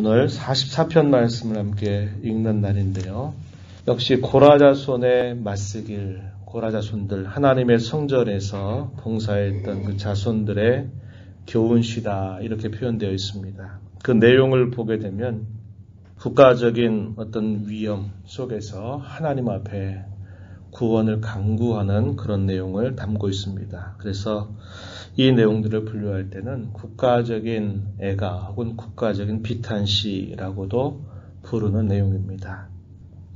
오늘 44편 말씀을 함께 읽는 날인데요. 역시 고라자손의 맞쓰길, 고라자손들, 하나님의 성전에서 봉사했던 그 자손들의 교훈시다 이렇게 표현되어 있습니다. 그 내용을 보게 되면 국가적인 어떤 위험 속에서 하나님 앞에 구원을 강구하는 그런 내용을 담고 있습니다. 그래서 이 내용들을 분류할 때는 국가적인 애가 혹은 국가적인 비탄시라고도 부르는 내용입니다.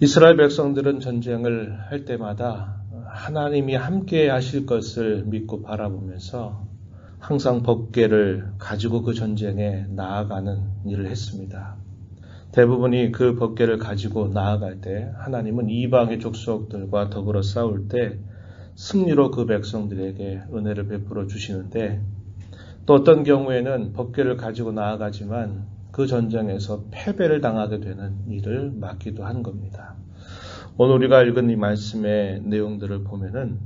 이스라엘 백성들은 전쟁을 할 때마다 하나님이 함께 하실 것을 믿고 바라보면서 항상 법궤를 가지고 그 전쟁에 나아가는 일을 했습니다. 대부분이 그 법궤를 가지고 나아갈 때 하나님은 이방의 족속들과 더불어 싸울 때 승리로 그 백성들에게 은혜를 베풀어 주시는데, 또 어떤 경우에는 법궤를 가지고 나아가지만 그 전쟁에서 패배를 당하게 되는 일을 맡기도 한 겁니다. 오늘 우리가 읽은 이 말씀의 내용들을 보면은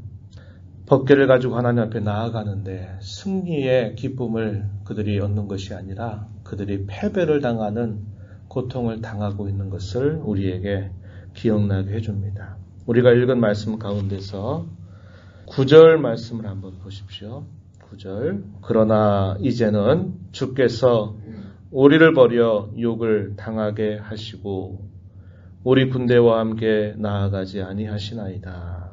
법궤를 가지고 하나님 앞에 나아가는데 승리의 기쁨을 그들이 얻는 것이 아니라 그들이 패배를 당하는 고통을 당하고 있는 것을 우리에게 기억나게 해줍니다. 우리가 읽은 말씀 가운데서 9절 말씀을 한번 보십시오. 9절. 그러나 이제는 주께서 우리를 버려 욕을 당하게 하시고 우리 군대와 함께 나아가지 아니하시나이다.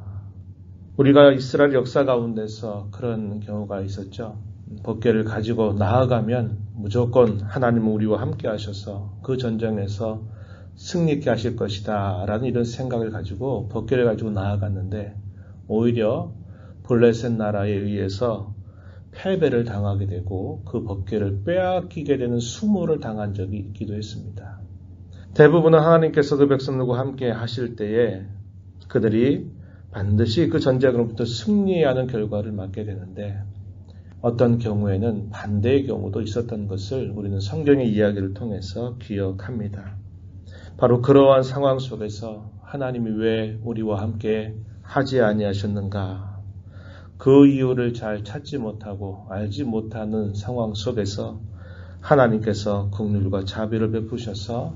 우리가 이스라엘 역사 가운데서 그런 경우가 있었죠. 법궤를 가지고 나아가면 무조건 하나님은 우리와 함께 하셔서 그 전쟁에서 승리케 하실 것이다 라는 이런 생각을 가지고 법궤를 가지고 나아갔는데 오히려 블레셋 나라에 의해서 패배를 당하게 되고 그 법궤를 빼앗기게 되는 수모를 당한 적이 있기도 했습니다. 대부분은 하나님께서 그 백성들과 함께 하실 때에 그들이 반드시 그 전쟁으로부터 승리하는 결과를 맞게 되는데, 어떤 경우에는 반대의 경우도 있었던 것을 우리는 성경의 이야기를 통해서 기억합니다. 바로 그러한 상황 속에서 하나님이 왜 우리와 함께 하지 아니하셨는가, 그 이유를 잘 찾지 못하고 알지 못하는 상황 속에서 하나님께서 긍휼과 자비를 베푸셔서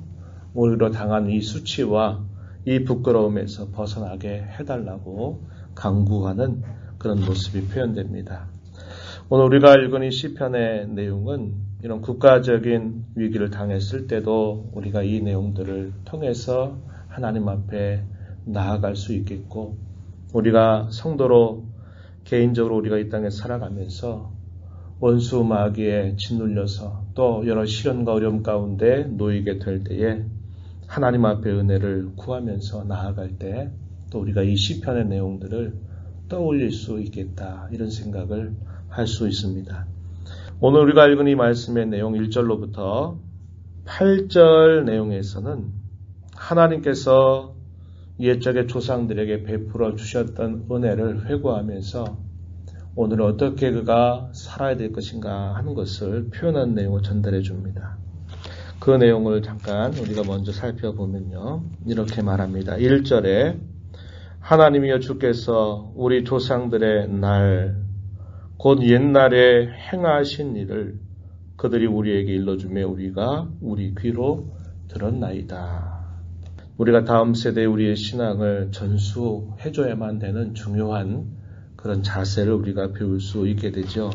우리로 당한 이 수치와 이 부끄러움에서 벗어나게 해달라고 강구하는 그런 모습이 표현됩니다. 오늘 우리가 읽은 이 시편의 내용은 이런 국가적인 위기를 당했을 때도 우리가 이 내용들을 통해서 하나님 앞에 나아갈 수 있겠고, 우리가 성도로 개인적으로 우리가 이 땅에 살아가면서 원수 마귀에 짓눌려서 또 여러 시련과 어려움 가운데 놓이게 될 때에 하나님 앞에 은혜를 구하면서 나아갈 때 또 우리가 이 시편의 내용들을 떠올릴 수 있겠다, 이런 생각을 할 수 있습니다. 오늘 우리가 읽은 이 말씀의 내용 1절로부터 8절 내용에서는 하나님께서 옛적의 조상들에게 베풀어 주셨던 은혜를 회고하면서 오늘 어떻게 그가 살아야 될 것인가 하는 것을 표현한 내용을 전달해 줍니다. 그 내용을 잠깐 우리가 먼저 살펴보면요, 이렇게 말합니다. 1절에 하나님이여 주께서 우리 조상들의 날 곧 옛날에 행하신 일을 그들이 우리에게 일러주며 우리가 우리 귀로 들었나이다. 우리가 다음 세대에 우리의 신앙을 전수해줘야만 되는 중요한 그런 자세를 우리가 배울 수 있게 되죠.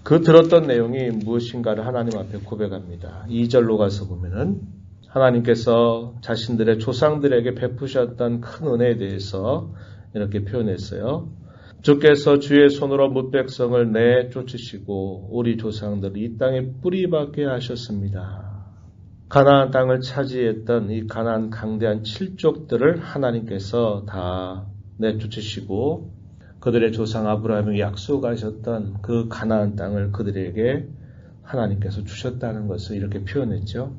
그 들었던 내용이 무엇인가를 하나님 앞에 고백합니다. 2절로 가서 보면은 하나님께서 자신들의 조상들에게 베푸셨던 큰 은혜에 대해서 이렇게 표현했어요. 주께서 주의 손으로 뭇 백성을 내쫓으시고 우리 조상들을 이 땅에 뿌리박게 하셨습니다. 가나안 땅을 차지했던 이 가나안 강대한 칠족들을 하나님께서 다 내쫓으시고 그들의 조상 아브라함이 약속하셨던 그 가나안 땅을 그들에게 하나님께서 주셨다는 것을 이렇게 표현했죠.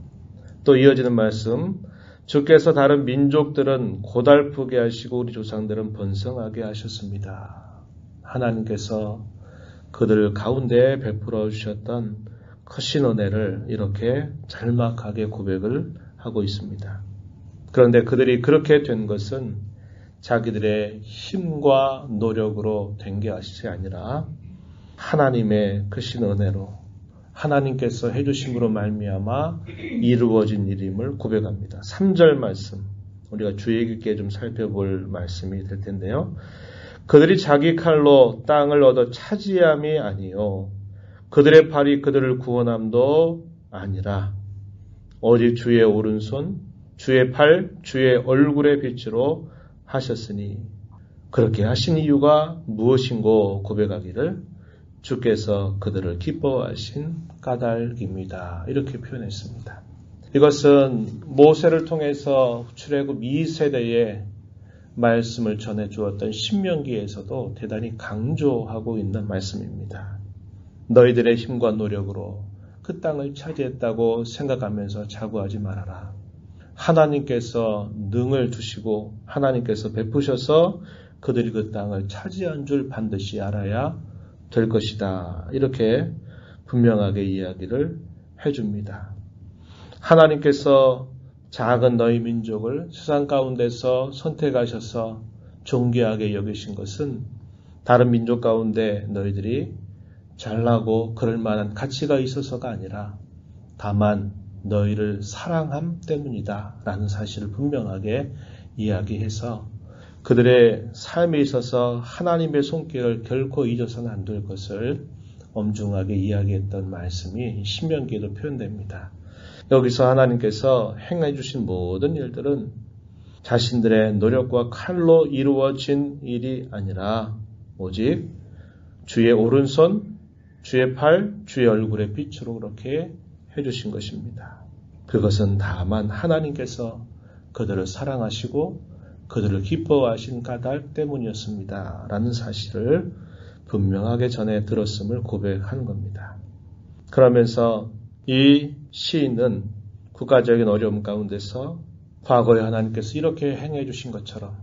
또 이어지는 말씀, 주께서 다른 민족들은 고달프게 하시고 우리 조상들은 번성하게 하셨습니다. 하나님께서 그들 가운데 베풀어 주셨던 크신 은혜를 이렇게 잘막하게 고백을 하고 있습니다. 그런데 그들이 그렇게 된 것은 자기들의 힘과 노력으로 된 게 아니라 하나님의 크신 은혜로 하나님께서 해주심으로 말미암아 이루어진 일임을 고백합니다. 3절 말씀, 우리가 주의 깊게 좀 살펴볼 말씀이 될 텐데요. 그들이 자기 칼로 땅을 얻어 차지함이 아니요 그들의 팔이 그들을 구원함도 아니라 오직 주의 오른손, 주의 팔, 주의 얼굴의 빛으로 하셨으니 그렇게 하신 이유가 무엇인고 고백하기를 주께서 그들을 기뻐하신 까닭입니다. 이렇게 표현했습니다. 이것은 모세를 통해서 출애굽 2세대에 말씀을 전해 주었던 신명기에서도 대단히 강조하고 있는 말씀입니다. 너희들의 힘과 노력으로 그 땅을 차지했다고 생각하면서 자부하지 말아라. 하나님께서 능을 주시고 하나님께서 베푸셔서 그들이 그 땅을 차지한 줄 반드시 알아야 될 것이다. 이렇게 분명하게 이야기를 해줍니다. 하나님께서 작은 너희 민족을 세상 가운데서 선택하셔서 존귀하게 여기신 것은 다른 민족 가운데 너희들이 잘나고 그럴 만한 가치가 있어서가 아니라 다만 너희를 사랑함 때문이다 라는 사실을 분명하게 이야기해서 그들의 삶에 있어서 하나님의 손길을 결코 잊어서는 안 될 것을 엄중하게 이야기했던 말씀이 신명기에도 표현됩니다. 여기서 하나님께서 행해 주신 모든 일들은 자신들의 노력과 칼로 이루어진 일이 아니라 오직 주의 오른손, 주의 팔, 주의 얼굴의 빛으로 그렇게 해주신 것입니다. 그것은 다만 하나님께서 그들을 사랑하시고 그들을 기뻐하신 까닭 때문이었습니다. 라는 사실을 분명하게 전해 들었음을 고백하는 겁니다. 그러면서 이 시인은 국가적인 어려움 가운데서 과거에 하나님께서 이렇게 행해 주신 것처럼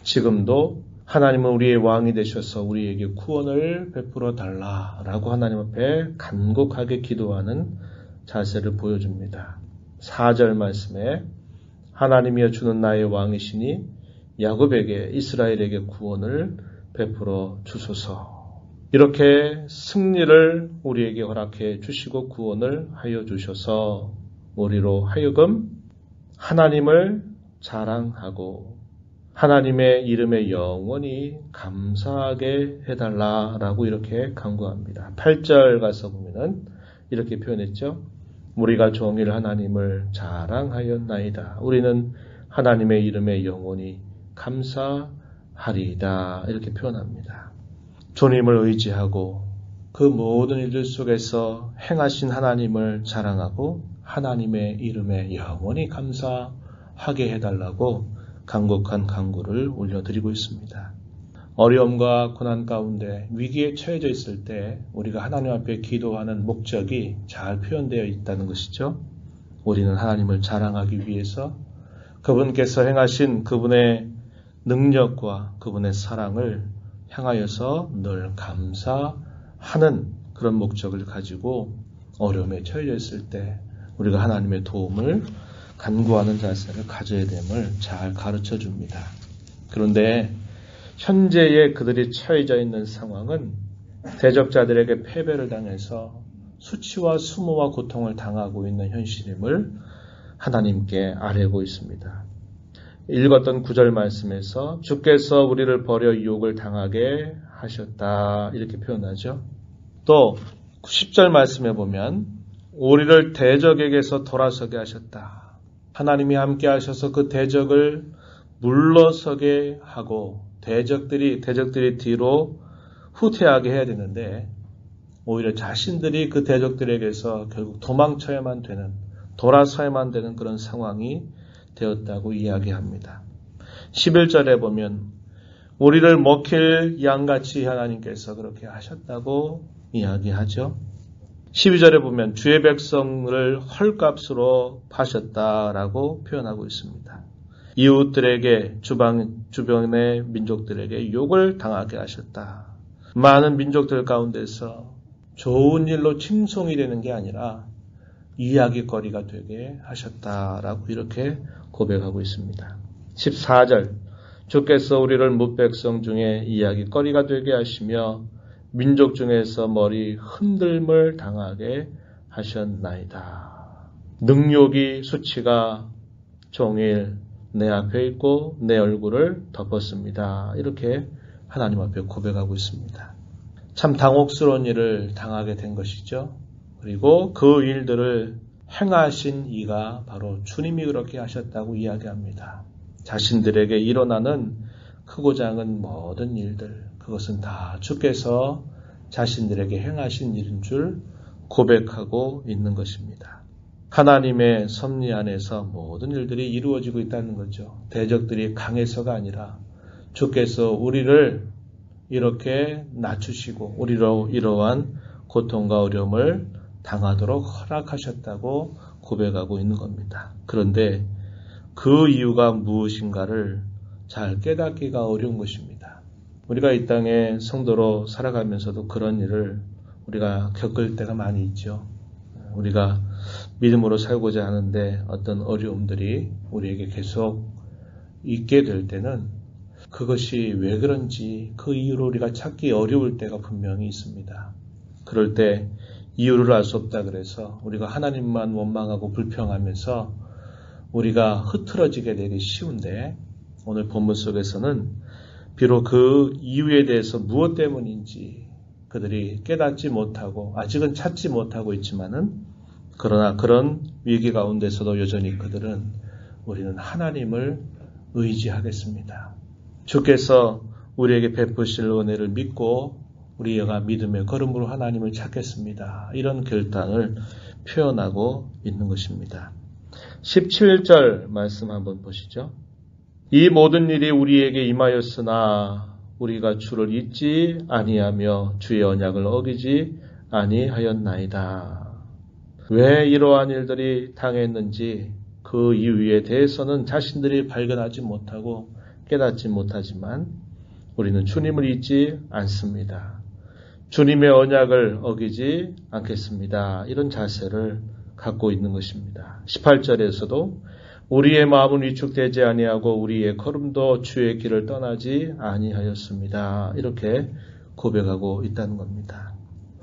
지금도 하나님은 우리의 왕이 되셔서 우리에게 구원을 베풀어 달라라고 하나님 앞에 간곡하게 기도하는 자세를 보여줍니다. 4절 말씀에 하나님이여 주는 나의 왕이시니 야곱에게 이스라엘에게 구원을 베풀어 주소서. 이렇게 승리를 우리에게 허락해 주시고 구원을 하여 주셔서 우리로 하여금 하나님을 자랑하고 하나님의 이름에 영원히 감사하게 해달라라고 이렇게 간구합니다. 8절 가서 보면은 이렇게 표현했죠. 우리가 종일 하나님을 자랑하였나이다. 우리는 하나님의 이름에 영원히 감사하리이다. 이렇게 표현합니다. 주님을 의지하고 그 모든 일들 속에서 행하신 하나님을 자랑하고 하나님의 이름에 영원히 감사하게 해달라고 간곡한 간구를 올려드리고 있습니다. 어려움과 고난 가운데 위기에 처해져 있을 때 우리가 하나님 앞에 기도하는 목적이 잘 표현되어 있다는 것이죠. 우리는 하나님을 자랑하기 위해서 그분께서 행하신 그분의 능력과 그분의 사랑을 향하여서 늘 감사하는 그런 목적을 가지고 어려움에 처해져 있을 때 우리가 하나님의 도움을 간구하는 자세를 가져야 됨을 잘 가르쳐 줍니다. 그런데 현재의 그들이 처해져 있는 상황은 대적자들에게 패배를 당해서 수치와 수모와 고통을 당하고 있는 현실임을 하나님께 아뢰고 있습니다. 읽었던 9절 말씀에서 주께서 우리를 버려 유혹을 당하게 하셨다 이렇게 표현하죠. 또 10절 말씀에 보면 우리를 대적에게서 돌아서게 하셨다. 하나님이 함께 하셔서 그 대적을 물러서게 하고 대적들이 뒤로 후퇴하게 해야 되는데 오히려 자신들이 그 대적들에게서 결국 도망쳐야만 되는 돌아서야만 되는 그런 상황이 되었다고 이야기합니다. 11절에 보면 우리를 먹힐 양같이 하나님께서 그렇게 하셨다고 이야기하죠. 12절에 보면 주의 백성을 헐값으로 파셨다라고 표현하고 있습니다. 이웃들에게 주변의 민족들에게 욕을 당하게 하셨다. 많은 민족들 가운데서 좋은 일로 칭송이 되는 게 아니라 이야기거리가 되게 하셨다라고 이렇게 고백하고 있습니다. 14절 주께서 우리를 뭇백성 중에 이야기거리가 되게 하시며 민족 중에서 머리 흔들림을 당하게 하셨나이다. 능욕이 수치가 종일 내 앞에 있고 내 얼굴을 덮었습니다. 이렇게 하나님 앞에 고백하고 있습니다. 참 당혹스러운 일을 당하게 된 것이죠. 그리고 그 일들을 행하신 이가 바로 주님이 그렇게 하셨다고 이야기합니다. 자신들에게 일어나는 크고 작은 모든 일들, 그것은 다 주께서 자신들에게 행하신 일인 줄 고백하고 있는 것입니다. 하나님의 섭리 안에서 모든 일들이 이루어지고 있다는 거죠. 대적들이 강해서가 아니라 주께서 우리를 이렇게 낮추시고 우리로 이러한 고통과 어려움을 당하도록 허락하셨다고 고백하고 있는 겁니다. 그런데 그 이유가 무엇인가를 잘 깨닫기가 어려운 것입니다. 우리가 이 땅에 성도로 살아가면서도 그런 일을 우리가 겪을 때가 많이 있죠. 우리가 믿음으로 살고자 하는데 어떤 어려움들이 우리에게 계속 있게 될 때는 그것이 왜 그런지 그 이유를 우리가 찾기 어려울 때가 분명히 있습니다. 그럴 때 이유를 알 수 없다 그래서 우리가 하나님만 원망하고 불평하면서 우리가 흐트러지게 되기 쉬운데 오늘 본문 속에서는 비록 그 이유에 대해서 무엇 때문인지 그들이 깨닫지 못하고 아직은 찾지 못하고 있지만은 그러나 그런 위기 가운데서도 여전히 그들은 우리는 하나님을 의지하겠습니다. 주께서 우리에게 베푸실 은혜를 믿고 우리가 믿음의 걸음으로 하나님을 찾겠습니다. 이런 결단을 표현하고 있는 것입니다. 17절 말씀 한번 보시죠. 이 모든 일이 우리에게 임하였으나 우리가 주를 잊지 아니하며 주의 언약을 어기지 아니하였나이다. 왜 이러한 일들이 당했는지 그 이유에 대해서는 자신들이 발견하지 못하고 깨닫지 못하지만 우리는 주님을 잊지 않습니다. 주님의 언약을 어기지 않겠습니다. 이런 자세를 갖고 있는 것입니다. 18절에서도 우리의 마음은 위축되지 아니하고 우리의 걸음도 주의 길을 떠나지 아니하였습니다. 이렇게 고백하고 있다는 겁니다.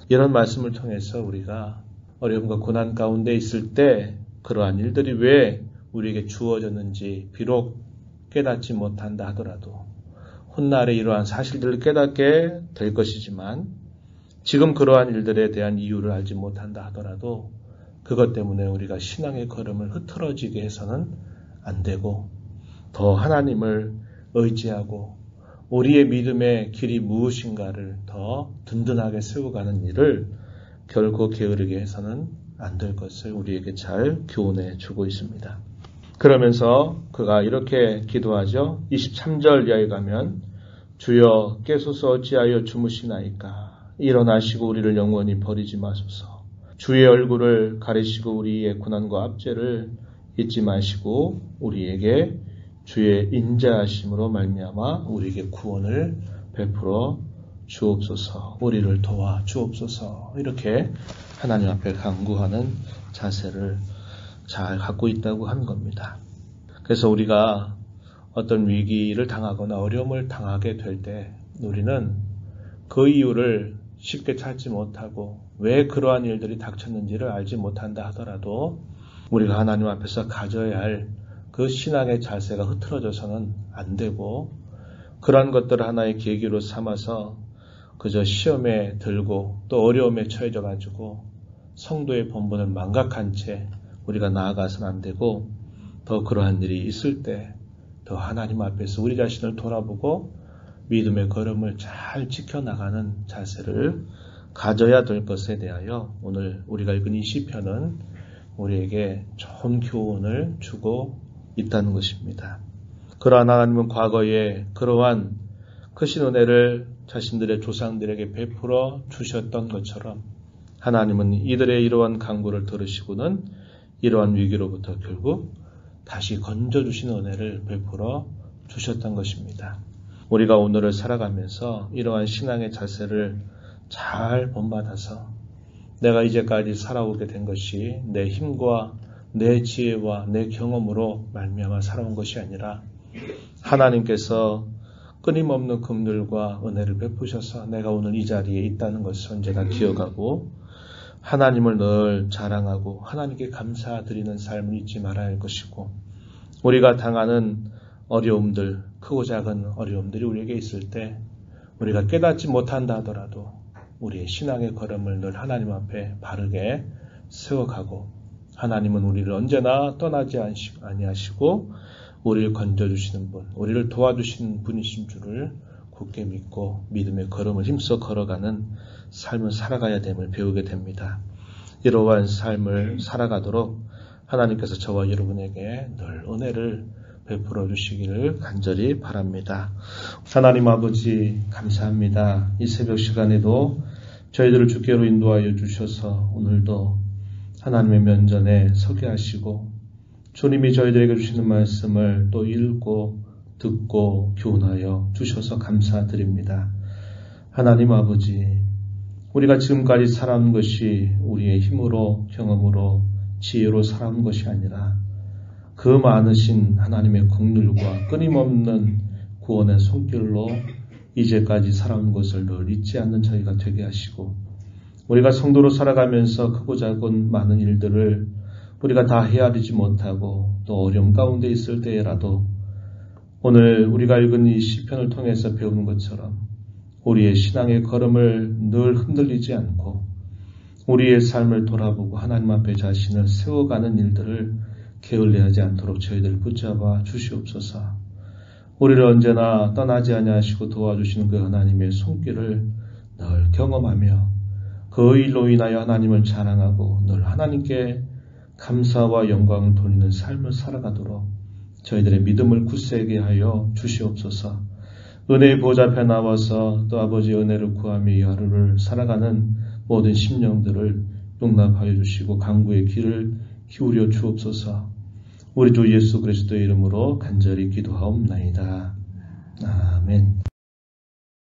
이런 말씀을 통해서 우리가 어려움과 고난 가운데 있을 때 그러한 일들이 왜 우리에게 주어졌는지 비록 깨닫지 못한다 하더라도 훗날에 이러한 사실들을 깨닫게 될 것이지만 지금 그러한 일들에 대한 이유를 알지 못한다 하더라도 그것 때문에 우리가 신앙의 걸음을 흐트러지게 해서는 안 되고 더 하나님을 의지하고 우리의 믿음의 길이 무엇인가를 더 든든하게 세워가는 일을 결코 게으르게 해서는 안 될 것을 우리에게 잘 교훈해 주고 있습니다. 그러면서 그가 이렇게 기도하죠. 23절 이하에 가면 주여 깨소서 어찌하여 주무시나이까 일어나시고 우리를 영원히 버리지 마소서. 주의 얼굴을 가리시고 우리의 고난과 압제를 잊지 마시고 우리에게 주의 인자하심으로 말미암아 우리에게 구원을 베풀어 주옵소서. 우리를 도와 주옵소서. 이렇게 하나님 앞에 간구하는 자세를 잘 갖고 있다고 하는 겁니다. 그래서 우리가 어떤 위기를 당하거나 어려움을 당하게 될 때 우리는 그 이유를 쉽게 찾지 못하고 왜 그러한 일들이 닥쳤는지를 알지 못한다 하더라도 우리가 하나님 앞에서 가져야 할 그 신앙의 자세가 흐트러져서는 안 되고 그러한 것들을 하나의 계기로 삼아서 그저 시험에 들고 또 어려움에 처해져 가지고 성도의 본분을 망각한 채 우리가 나아가서는 안 되고 더 그러한 일이 있을 때 더 하나님 앞에서 우리 자신을 돌아보고 믿음의 걸음을 잘 지켜나가는 자세를 가져야 될 것에 대하여 오늘 우리가 읽은 이 시편은 우리에게 좋은 교훈을 주고 있다는 것입니다. 그러나 하나님은 과거에 그러한 크신 은혜를 자신들의 조상들에게 베풀어 주셨던 것처럼 하나님은 이들의 이러한 간구를 들으시고는 이러한 위기로부터 결국 다시 건져주신 은혜를 베풀어 주셨던 것입니다. 우리가 오늘을 살아가면서 이러한 신앙의 자세를 잘 본받아서 내가 이제까지 살아오게 된 것이 내 힘과 내 지혜와 내 경험으로 말미암아 살아온 것이 아니라 하나님께서 끊임없는 긍휼과 은혜를 베푸셔서 내가 오늘 이 자리에 있다는 것을 언제나 기억하고 하나님을 늘 자랑하고 하나님께 감사드리는 삶을 잊지 말아야 할 것이고, 우리가 당하는 어려움들, 크고 작은 어려움들이 우리에게 있을 때 우리가 깨닫지 못한다 하더라도 우리의 신앙의 걸음을 늘 하나님 앞에 바르게 세워가고, 하나님은 우리를 언제나 떠나지 아니하시고 우리를 건져주시는 분, 우리를 도와주시는 분이신 줄을 굳게 믿고 믿음의 걸음을 힘써 걸어가는 삶을 살아가야 됨을 배우게 됩니다. 이러한 삶을 살아가도록 하나님께서 저와 여러분에게 늘 은혜를 베풀어 주시기를 간절히 바랍니다. 하나님 아버지 감사합니다. 이 새벽 시간에도 저희들을 주께로 인도하여 주셔서 오늘도 하나님의 면전에 서게 하시고 주님이 저희들에게 주시는 말씀을 또 읽고 듣고 교훈하여 주셔서 감사드립니다. 하나님 아버지, 우리가 지금까지 살아온 것이 우리의 힘으로, 경험으로, 지혜로 살아온 것이 아니라 그 많으신 하나님의 긍휼과 끊임없는 구원의 손길로 이제까지 살아온 것을 늘 잊지 않는 저희가 되게 하시고, 우리가 성도로 살아가면서 크고 작은 많은 일들을 우리가 다 헤아리지 못하고 또 어려움 가운데 있을 때라도 오늘 우리가 읽은 이 시편을 통해서 배우는 것처럼 우리의 신앙의 걸음을 늘 흔들리지 않고 우리의 삶을 돌아보고 하나님 앞에 자신을 세워가는 일들을 게을리하지 않도록 저희들을 붙잡아 주시옵소서. 우리를 언제나 떠나지 아니하시고 도와주시는 그 하나님의 손길을 늘 경험하며 그 일로 인하여 하나님을 자랑하고 늘 하나님께 감사와 영광을 돌리는 삶을 살아가도록 저희들의 믿음을 굳세게 하여 주시옵소서. 은혜의 보좌 앞에 나와서 또 아버지의 은혜를 구하며 이 하루를 살아가는 모든 심령들을 용납하여 주시고 강구의 귀를 기울여 주옵소서. 우리 주 예수 그리스도의 이름으로 간절히 기도하옵나이다.